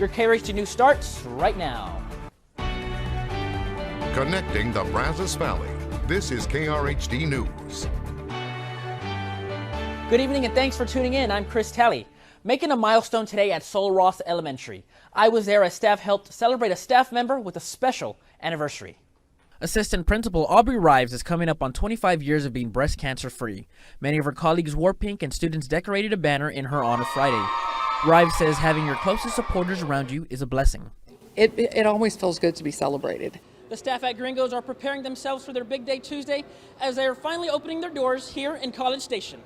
Your KRHD News starts right now. Connecting the Brazos Valley. This is KRHD News. Good evening and thanks for tuning in. I'm Chris Talley. Making a milestone today at Sol Ross Elementary. I was there as staff helped celebrate a staff member with a special anniversary. Assistant Principal Aubrey Rives is coming up on 25 years of being breast cancer free. Many of her colleagues wore pink and students decorated a banner in her honor Friday. Rives says having your closest supporters around you is a blessing. It always feels good to be celebrated. The staff at Gringos are preparing themselves for their big day Tuesday as they are finally opening their doors here in College Station.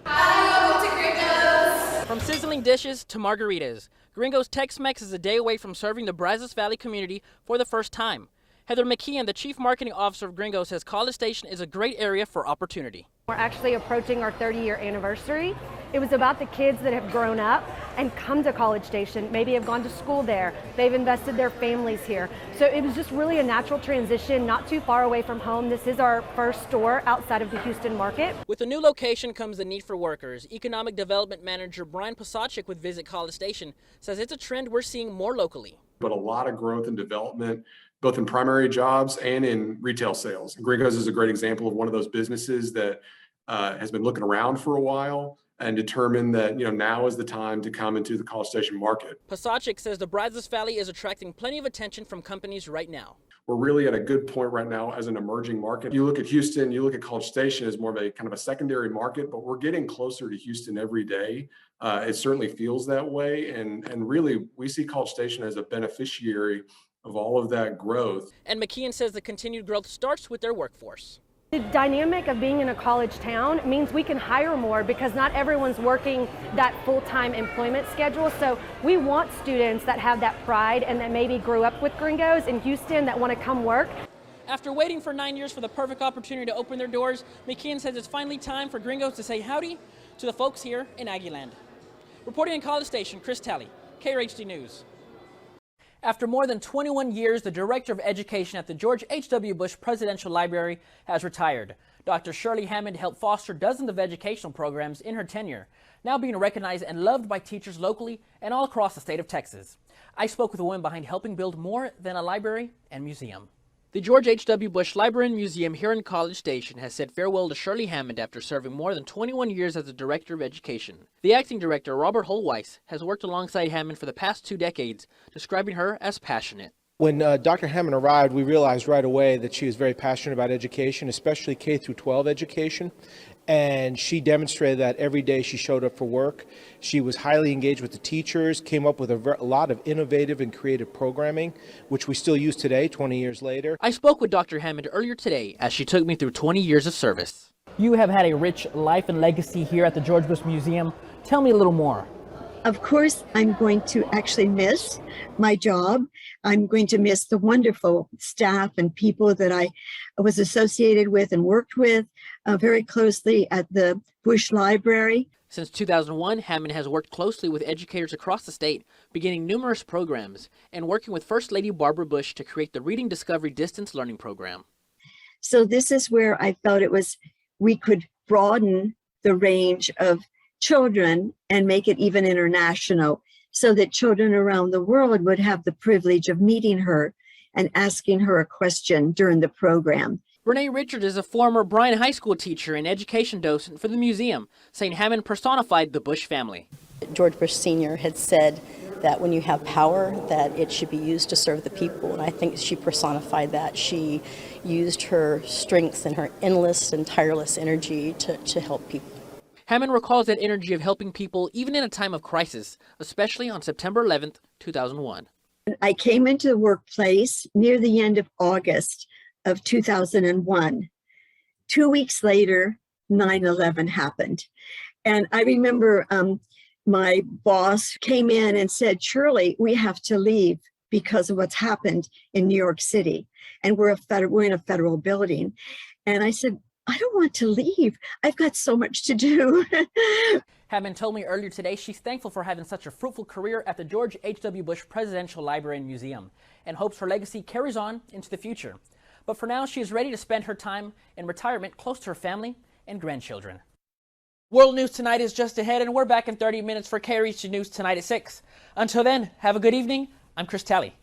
Hi, welcome to Gringos! From sizzling dishes to margaritas, Gringos Tex-Mex is a day away from serving the Brazos Valley community for the first time. Heather McKeon, the Chief Marketing Officer of Gringos, says College Station is a great area for opportunity. We're actually approaching our 30-year anniversary. It was about the kids that have grown up and come to College Station, maybe have gone to school there, they've invested their families here. So it was just really a natural transition, not too far away from home. This is our first store outside of the Houston market. With the new location comes the need for workers. Economic Development Manager Bryan with Visit College Station says it's a trend we're seeing more locally. But a lot of growth and development, both in primary jobs and in retail sales. Gringos is a great example of one of those businesses that has been looking around for a while and determined that now is the time to come into the College Station market. Pasachik says the Brazos Valley is attracting plenty of attention from companies right now. We're really at a good point right now as an emerging market. You look at Houston, you look at College Station as more of a kind of a secondary market, but we're getting closer to Houston every day. It certainly feels that way. And really, we see College Station as a beneficiary of all of that growth. And McKeon says the continued growth starts with their workforce. The dynamic of being in a college town means we can hire more because not everyone's working that full-time employment schedule. So we want students that have that pride and that maybe grew up with Gringos in Houston that want to come work. After waiting for 9 years for the perfect opportunity to open their doors, McKeon says it's finally time for Gringos to say howdy to the folks here in Aggieland. Reporting in College Station, Chris Talley, KRHD News. After more than 21 years, the Director of Education at the George H.W. Bush Presidential Library has retired. Dr. Shirley Hammond helped foster dozens of educational programs in her tenure, now being recognized and loved by teachers locally and all across the state of Texas. I spoke with the woman behind helping build more than a library and museum. The George H.W. Bush Library and Museum here in College Station has said farewell to Shirley Hammond after serving more than 21 years as the Director of Education. The acting director, Robert Holweiss, has worked alongside Hammond for the past 2 decades, describing her as passionate. When Dr. Hammond arrived, we realized right away that she was very passionate about education, especially K through 12 education. And she demonstrated that every day she showed up for work. She was highly engaged with the teachers, came up with a lot of innovative and creative programming, which we still use today, 20 years later. I spoke with Dr. Hammond earlier today as she took me through 20 years of service. You have had a rich life and legacy here at the George Bush Museum. Tell me a little more. Of course, I'm going to actually miss my job. I'm going to miss the wonderful staff and people that I was associated with and worked with very closely at the Bush Library. Since 2001, Hammond has worked closely with educators across the state, beginning numerous programs and working with First Lady Barbara Bush to create the Reading Discovery Distance Learning Program. So this is where I felt we could broaden the range of children and make it even international so that children around the world would have the privilege of meeting her and asking her a question during the program. Renee Richards is a former Bryan High School teacher and education docent for the museum, saying Hammond personified the Bush family. George Bush Sr. had said that when you have power, that it should be used to serve the people, and I think she personified that. She used her strengths and her endless and tireless energy to help people. Hammond recalls that energy of helping people even in a time of crisis, especially on September 11th, 2001. I came into the workplace near the end of August of 2001. 2 weeks later, 9/11 happened. And I remember my boss came in and said, "Shirley, we have to leave because of what's happened in New York City. And we're in a federal building." And I said, "I don't want to leave. I've got so much to do." Hammond told me earlier today she's thankful for having such a fruitful career at the George H.W. Bush Presidential Library and Museum and hopes her legacy carries on into the future. But for now, she is ready to spend her time in retirement close to her family and grandchildren. World News Tonight is just ahead, and we're back in 30 minutes for KRHD News Tonight at 6. Until then, have a good evening. I'm Chris Talley.